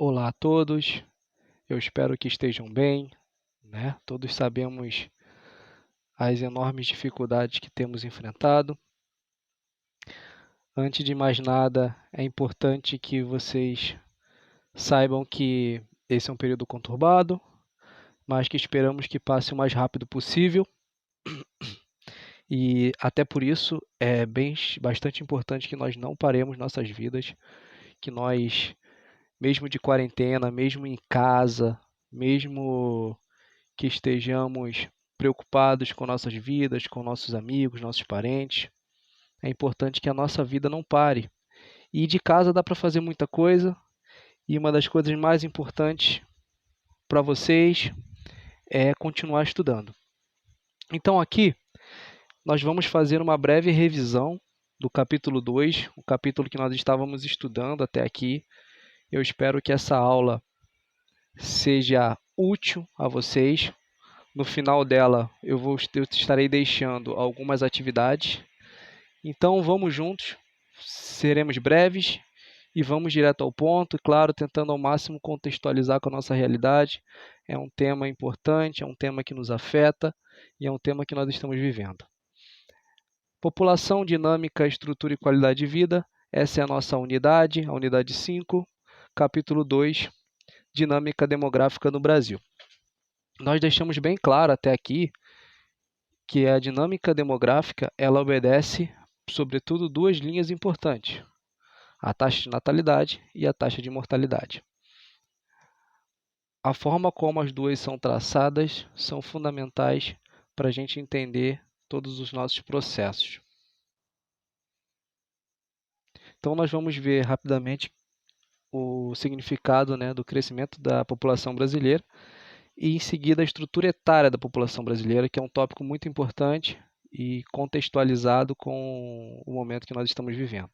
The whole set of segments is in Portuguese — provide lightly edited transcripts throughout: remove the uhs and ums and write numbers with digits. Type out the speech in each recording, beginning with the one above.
Olá a todos, eu espero que estejam bem, né? Todos sabemos as enormes dificuldades que temos enfrentado. Antes de mais nada, é importante que vocês saibam que esse é um período conturbado, mas que esperamos que passe o mais rápido possível. E até por isso é bastante importante que nós não paremos nossas vidas, que nós, mesmo de quarentena, mesmo em casa, mesmo que estejamos preocupados com nossas vidas, com nossos amigos, nossos parentes. É importante que a nossa vida não pare. E de casa dá para fazer muita coisa, e uma das coisas mais importantes para vocês é continuar estudando. Então aqui nós vamos fazer uma breve revisão do capítulo 2, o capítulo que nós estávamos estudando até aqui. Eu espero que essa aula seja útil a vocês. No final dela, eu estarei deixando algumas atividades. Então, vamos juntos, seremos breves e vamos direto ao ponto, e claro, tentando ao máximo contextualizar com a nossa realidade. É um tema importante, é um tema que nos afeta e é um tema que nós estamos vivendo. População, dinâmica, estrutura e qualidade de vida. Essa é a nossa unidade, a unidade 5, capítulo 2, dinâmica demográfica no Brasil. Nós deixamos bem claro até aqui que a dinâmica demográfica ela obedece, sobretudo, duas linhas importantes: a taxa de natalidade e a taxa de mortalidade. A forma como as duas são traçadas são fundamentais para a gente entender todos os nossos processos. Então, nós vamos ver rapidamente o significado, do crescimento da população brasileira e, em seguida, a estrutura etária da população brasileira, que é um tópico muito importante e contextualizado com o momento que nós estamos vivendo.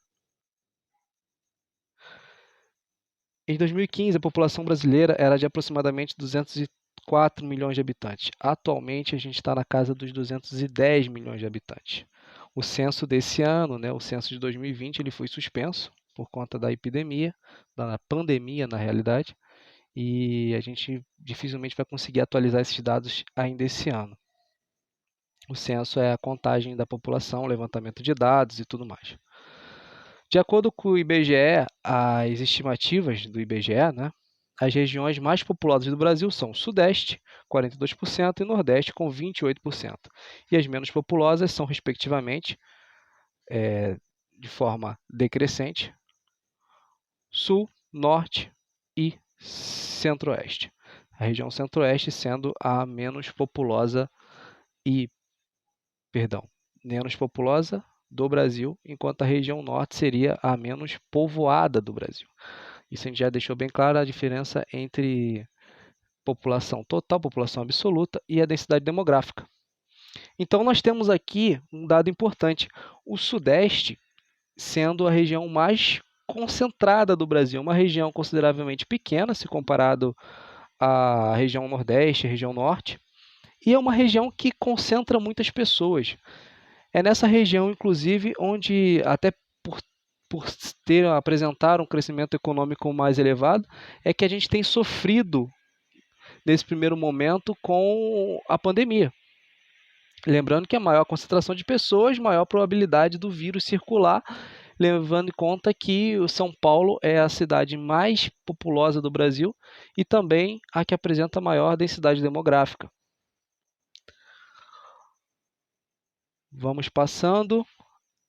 Em 2015, a população brasileira era de aproximadamente 204 milhões de habitantes. Atualmente, a gente está na casa dos 210 milhões de habitantes. O censo desse ano, o censo de 2020, ele foi suspenso por conta da epidemia, da pandemia, na realidade, e a gente dificilmente vai conseguir atualizar esses dados ainda esse ano. O censo é a contagem da população, o levantamento de dados e tudo mais. De acordo com o IBGE, as estimativas do IBGE, as regiões mais populosas do Brasil são o Sudeste, 42%, e Nordeste, com 28%. E as menos populosas são, respectivamente, de forma decrescente, Sul, Norte e Centro-Oeste. A região Centro-Oeste sendo a menos populosa menos populosa do Brasil, enquanto a região Norte seria a menos povoada do Brasil. Isso a gente já deixou bem clara a diferença entre população total, população absoluta e a densidade demográfica. Então, nós temos aqui um dado importante: o Sudeste sendo a região mais concentrada do Brasil, uma região consideravelmente pequena se comparado à região Nordeste, região Norte, e é uma região que concentra muitas pessoas. É nessa região, inclusive, onde, até por apresentar um crescimento econômico mais elevado, é que a gente tem sofrido, nesse primeiro momento, com a pandemia. Lembrando que a maior concentração de pessoas, maior probabilidade do vírus circular, levando em conta que o São Paulo é a cidade mais populosa do Brasil e também a que apresenta maior densidade demográfica. Vamos passando.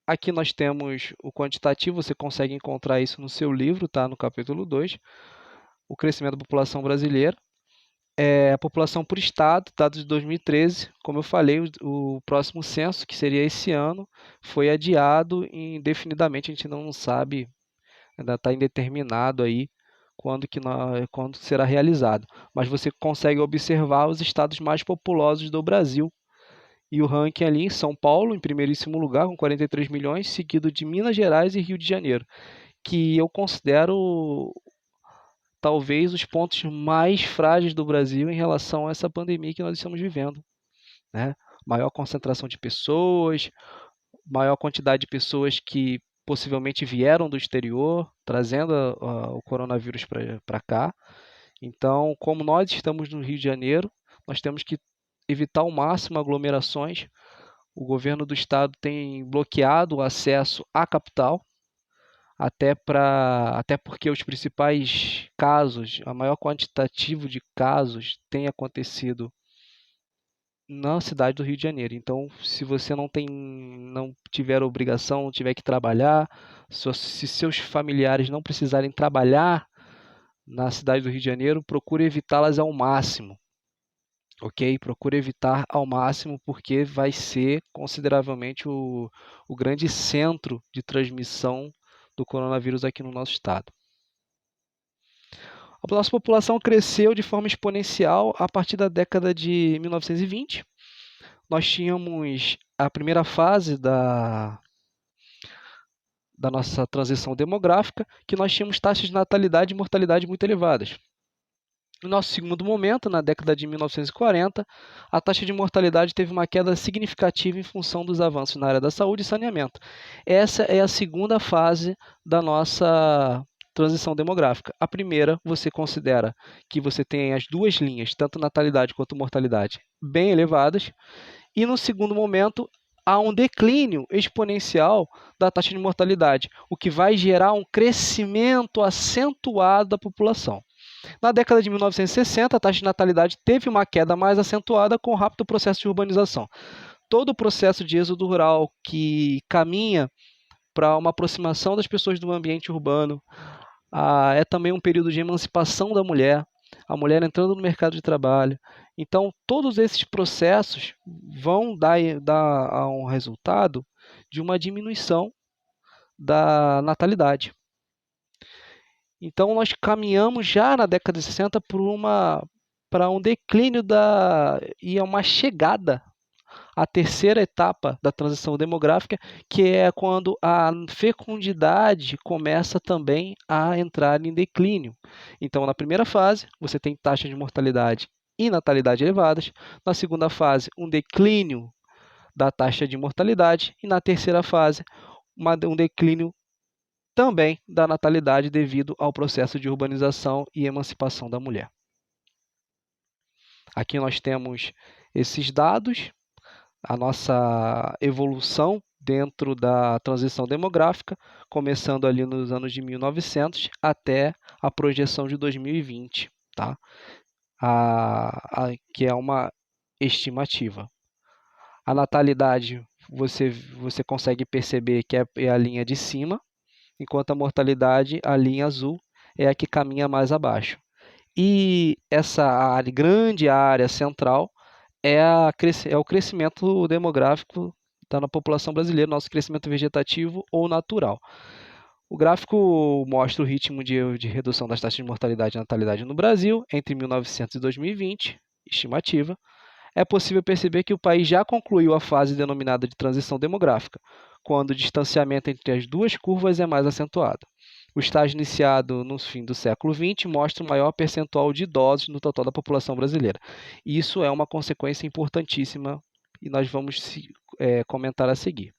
Aqui nós temos o quantitativo, você consegue encontrar isso no seu livro, tá? No capítulo 2, o crescimento da população brasileira. A população por estado, dados de 2013, como eu falei, o próximo censo, que seria esse ano, foi adiado indefinidamente, a gente não sabe, ainda está indeterminado aí quando será realizado. Mas você consegue observar os estados mais populosos do Brasil. E o ranking ali em São Paulo, em primeiríssimo lugar, com 43 milhões, seguido de Minas Gerais e Rio de Janeiro, que eu considero talvez os pontos mais frágeis do Brasil em relação a essa pandemia que nós estamos vivendo, né? Maior concentração de pessoas, maior quantidade de pessoas que possivelmente vieram do exterior, trazendo o coronavírus para cá. Então, como nós estamos no Rio de Janeiro, nós temos que evitar ao máximo aglomerações. O governo do estado tem bloqueado o acesso à capital, até porque os principais casos, a maior quantitativo de casos tem acontecido na cidade do Rio de Janeiro. Então, se você não tiver obrigação, não tiver que trabalhar, se seus familiares não precisarem trabalhar na cidade do Rio de Janeiro, procure evitá-las ao máximo, ok? Procure evitar ao máximo, porque vai ser consideravelmente o grande centro de transmissão do coronavírus aqui no nosso estado. A nossa população cresceu de forma exponencial a partir da década de 1920. Nós tínhamos a primeira fase da nossa transição demográfica, que nós tínhamos taxas de natalidade e mortalidade muito elevadas. No nosso segundo momento, na década de 1940, a taxa de mortalidade teve uma queda significativa em função dos avanços na área da saúde e saneamento. Essa é a segunda fase da nossa transição demográfica. A primeira, você considera que você tem as duas linhas, tanto natalidade quanto mortalidade, bem elevadas. E no segundo momento, há um declínio exponencial da taxa de mortalidade, o que vai gerar um crescimento acentuado da população. Na década de 1960, a taxa de natalidade teve uma queda mais acentuada com o rápido processo de urbanização. Todo o processo de êxodo rural que caminha para uma aproximação das pessoas do ambiente urbano é também um período de emancipação da mulher, a mulher entrando no mercado de trabalho. Então, todos esses processos vão dar um resultado de uma diminuição da natalidade. Então, nós caminhamos já na década de 60 para um declínio e uma chegada à terceira etapa da transição demográfica, que é quando a fecundidade começa também a entrar em declínio. Então, na primeira fase, você tem taxas de mortalidade e natalidade elevadas. Na segunda fase, um declínio da taxa de mortalidade. E na terceira fase, um declínio também da natalidade devido ao processo de urbanização e emancipação da mulher. Aqui nós temos esses dados, a nossa evolução dentro da transição demográfica, começando ali nos anos de 1900 até a projeção de 2020, tá? Que é uma estimativa. A natalidade, você consegue perceber que é a linha de cima, enquanto a mortalidade, a linha azul, é a que caminha mais abaixo. E essa grande área central é o crescimento demográfico da população brasileira, nosso crescimento vegetativo ou natural. O gráfico mostra o ritmo de redução das taxas de mortalidade e natalidade no Brasil entre 1900 e 2020, estimativa. É possível perceber que o país já concluiu a fase denominada de transição demográfica, quando o distanciamento entre as duas curvas é mais acentuado. O estágio iniciado no fim do século XX mostra o maior percentual de idosos no total da população brasileira. Isso é uma consequência importantíssima e nós vamos comentar a seguir.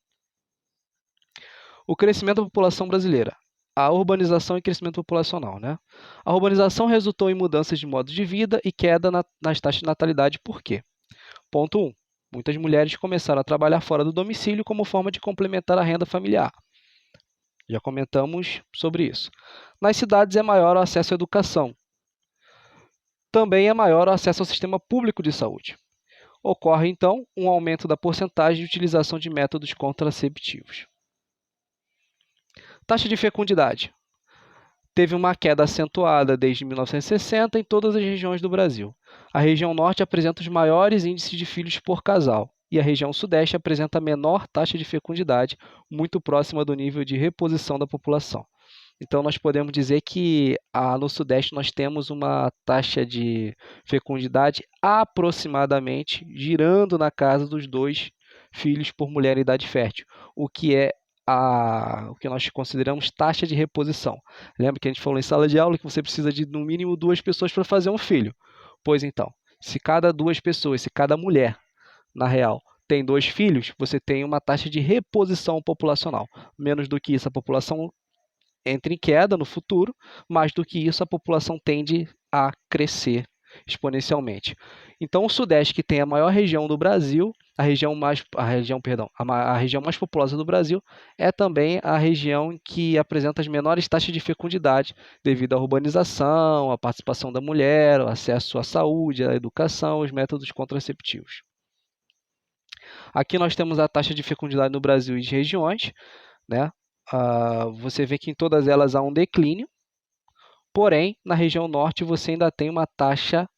O crescimento da população brasileira. A urbanização e crescimento populacional. Né? A urbanização resultou em mudanças de modo de vida e queda nas taxas de natalidade. Por quê? Ponto 1. Muitas mulheres começaram a trabalhar fora do domicílio como forma de complementar a renda familiar. Já comentamos sobre isso. Nas cidades é maior o acesso à educação. Também é maior o acesso ao sistema público de saúde. Ocorre, então, um aumento da porcentagem de utilização de métodos contraceptivos. Taxa de fecundidade. Teve uma queda acentuada desde 1960 em todas as regiões do Brasil. A região norte apresenta os maiores índices de filhos por casal e a região sudeste apresenta a menor taxa de fecundidade, muito próxima do nível de reposição da população. Então, nós podemos dizer que no sudeste nós temos uma taxa de fecundidade aproximadamente girando na casa dos 2 filhos por mulher em idade fértil, o que é o que nós consideramos taxa de reposição. Lembra que a gente falou em sala de aula que você precisa de no mínimo 2 pessoas para fazer um filho? Pois então, se cada 2 pessoas, se cada mulher, na real, tem 2 filhos, você tem uma taxa de reposição populacional. Menos do que isso, a população entra em queda no futuro, mais do que isso, a população tende a crescer exponencialmente. Então, o Sudeste, que tem a maior região do Brasil, a região mais populosa do Brasil, é também a região que apresenta as menores taxas de fecundidade, devido à urbanização, à participação da mulher, ao acesso à saúde, à educação, os métodos contraceptivos. Aqui nós temos a taxa de fecundidade no Brasil e de regiões, né? Você vê que em todas elas há um declínio, porém, na região norte você ainda tem uma taxa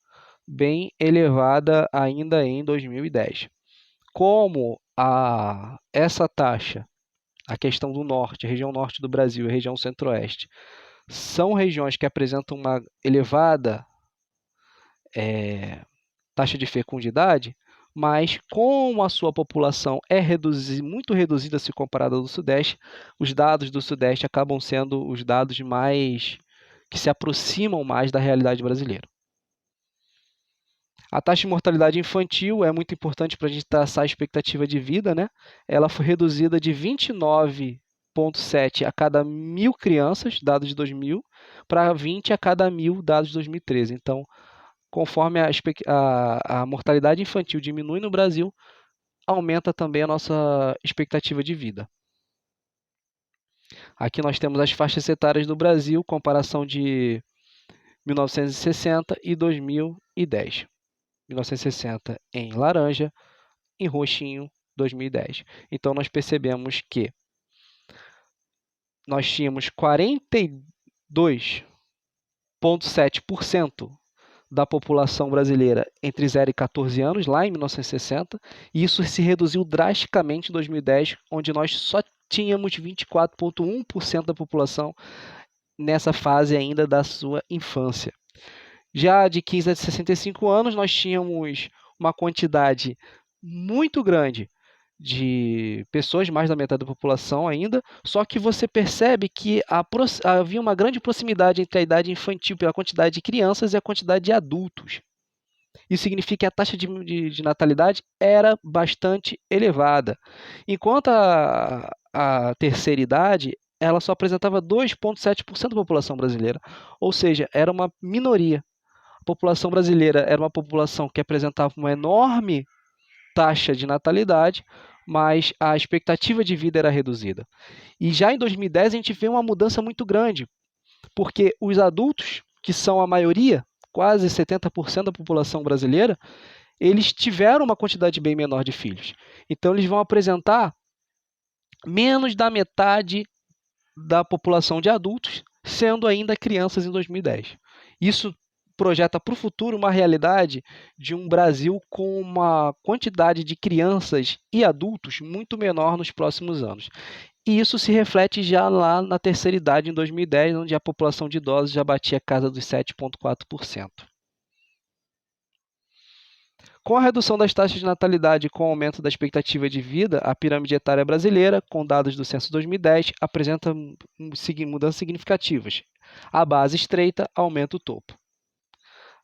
bem elevada ainda em 2010. Como essa taxa, a questão do norte, a região norte do Brasil e a região centro-oeste, são regiões que apresentam uma elevada taxa de fecundidade, mas como a sua população é muito reduzida se comparada ao do Sudeste, os dados do Sudeste acabam sendo os dados que se aproximam mais da realidade brasileira. A taxa de mortalidade infantil é muito importante para a gente traçar a expectativa de vida, né? Ela foi reduzida de 29,7 a cada 1.000 crianças, dados de 2000, para 20 a cada 1.000, dados de 2013. Então, conforme a mortalidade infantil diminui no Brasil, aumenta também a nossa expectativa de vida. Aqui nós temos as faixas etárias do Brasil, comparação de 1960 e 2010. 1960 em laranja, em roxinho, 2010. Então, nós percebemos que nós tínhamos 42,7% da população brasileira entre 0 e 14 anos, lá em 1960, e isso se reduziu drasticamente em 2010, onde nós só tínhamos 24,1% da população nessa fase ainda da sua infância. Já de 15 a 65 anos, nós tínhamos uma quantidade muito grande de pessoas, mais da metade da população ainda, só que você percebe que havia uma grande proximidade entre a idade infantil pela quantidade de crianças e a quantidade de adultos. Isso significa que a taxa de natalidade era bastante elevada, enquanto a terceira idade ela só apresentava 2,7% da população brasileira, ou seja, era uma minoria. A população brasileira era uma população que apresentava uma enorme taxa de natalidade, mas a expectativa de vida era reduzida. E já em 2010 a gente vê uma mudança muito grande, porque os adultos, que são a maioria, quase 70% da população brasileira, eles tiveram uma quantidade bem menor de filhos. Então eles vão apresentar menos da metade da população de adultos, sendo ainda crianças em 2010. Isso projeta para o futuro uma realidade de um Brasil com uma quantidade de crianças e adultos muito menor nos próximos anos. E isso se reflete já lá na terceira idade, em 2010, onde a população de idosos já batia a casa dos 7,4%. Com a redução das taxas de natalidade e com o aumento da expectativa de vida, a pirâmide etária brasileira, com dados do censo 2010, apresenta mudanças significativas. A base estreita aumenta o topo.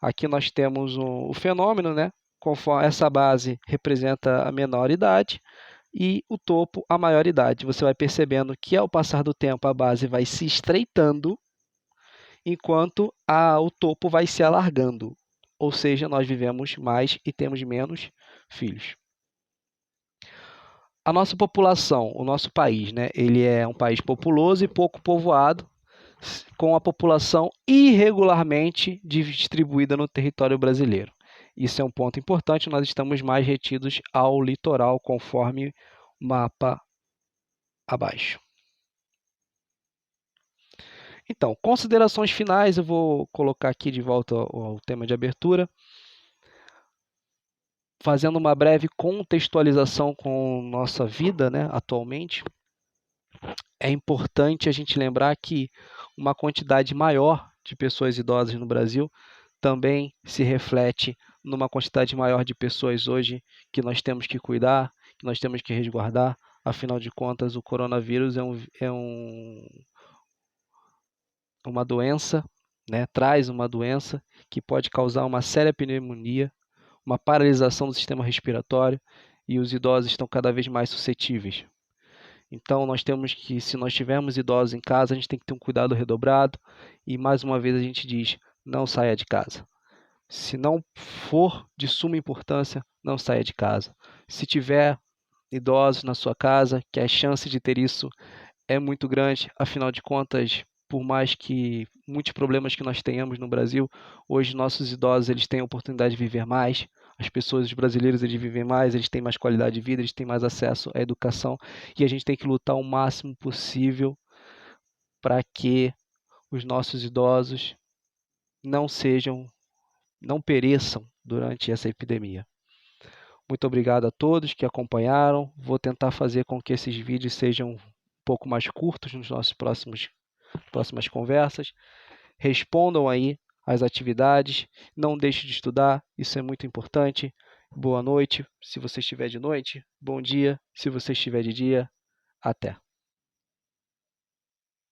Aqui nós temos o fenômeno, né? Conforme essa base representa a menor idade e o topo a maior idade. Você vai percebendo que ao passar do tempo a base vai se estreitando, enquanto o topo vai se alargando. Ou seja, nós vivemos mais e temos menos filhos. A nossa população, o nosso país, né? Ele é um país populoso e pouco povoado, com a população irregularmente distribuída no território brasileiro. Isso é um ponto importante, nós estamos mais retidos ao litoral, conforme o mapa abaixo. Então, considerações finais, eu vou colocar aqui de volta ao tema de abertura, fazendo uma breve contextualização com nossa vida, né, atualmente. É importante a gente lembrar que uma quantidade maior de pessoas idosas no Brasil também se reflete numa quantidade maior de pessoas hoje que nós temos que cuidar, que nós temos que resguardar. Afinal de contas, o coronavírus uma doença, né? Traz uma doença que pode causar uma séria pneumonia, uma paralisação do sistema respiratório e os idosos estão cada vez mais suscetíveis. Então, nós temos que, se nós tivermos idosos em casa, a gente tem que ter um cuidado redobrado e, mais uma vez, a gente diz, não saia de casa. Se não for de suma importância, não saia de casa. Se tiver idosos na sua casa, que a chance de ter isso é muito grande, afinal de contas, por mais que muitos problemas que nós tenhamos no Brasil, hoje nossos idosos eles têm a oportunidade de viver mais, as pessoas, os brasileiros, eles vivem mais, eles têm mais qualidade de vida, eles têm mais acesso à educação e a gente tem que lutar o máximo possível para que os nossos idosos não sejam, não pereçam durante essa epidemia. Muito obrigado a todos que acompanharam. Vou tentar fazer com que esses vídeos sejam um pouco mais curtos nos nossos próximas conversas. Respondam aí às atividades. Não deixe de estudar, isso é muito importante. Boa noite, se você estiver de noite. Bom dia, se você estiver de dia. Até.